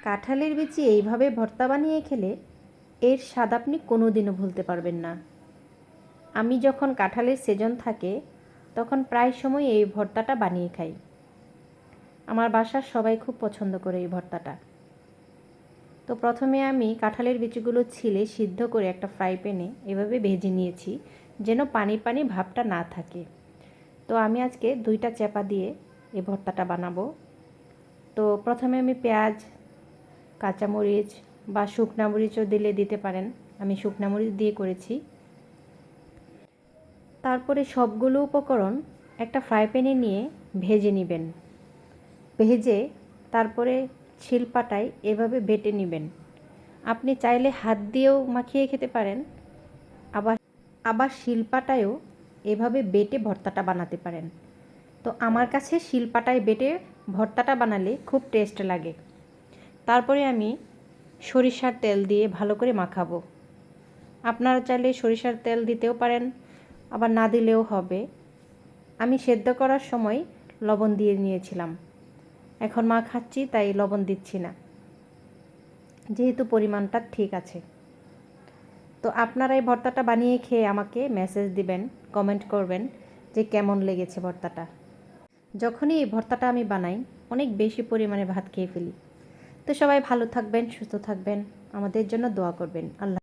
কাঁঠালের বিচি এইভাবে ভর্তা বানিয়ে খেলে এর স্বাদ আপনি কোনোদিনও ভুলতে পারবেন না। আমি যখন কাঁঠালের সিজন থাকে তখন প্রায় সময় এই ভর্তাটা বানিয়ে খাই। আমার বাসার সবাই খুব পছন্দ করে এই ভর্তাটা। তো প্রথমে আমি কাঁঠালের বিচিগুলো ছিলে সিদ্ধ করে একটা ফ্রাই প্যানে এভাবে ভেজে নিয়েছি, যেন পানি পানি ভাবটা না থাকে। তো আমি আজকে 2টা চ্যাপা দিয়ে এই ভর্তাটা বানাবো। তো প্রথমে আমি পেঁয়াজ, কাঁচামরিচ বা শুকনা মরিচও দিতে পারেন, আমি শুকনা মরিচ দিয়ে করেছি। তারপরে সবগুলো উপকরণ একটা ফ্রাই প্যানে নিয়ে ভেজে নেবেন। ভেজে তারপরে শিলপাটায় এভাবে বেটে নেবেন। আপনি চাইলে হাত দিয়েও মাখিয়ে খেতে পারেন, আবার আবার শিলপাটায়ও এভাবে বেটে ভর্তাটা বানাতে পারেন। তো আমার কাছে শিলপাটায় বেটে ভর্তাটা বানালে খুব টেস্ট লাগে। তারপরে আমি সরিষার তেল দিয়ে ভালো করে মাখাবো। আপনারা চাইলে সরিষার তেল দিতেও পারেন, আবার না দিলেও হবে। আমি সেদ্ধ করার সময় লবণ দিয়ে নিয়েছিলাম, এখন মাখাচ্ছি তাই লবণ দিচ্ছি না, যেহেতু পরিমাণটা ঠিক আছে। তো আপনারা এই ভর্তাটা বানিয়ে খেয়ে আমাকে মেসেজ দিবেন, কমেন্ট করবেন যে কেমন লেগেছে ভর্তাটা। যখনই এই ভর্তাটা আমি বানাই অনেক বেশি পরিমাণে ভাত খেয়ে ফেলি। তো সবাই ভালো থাকবেন, সুস্থ থাকবেন, আমাদের জন্য দোয়া করবেন। আল্লাহ।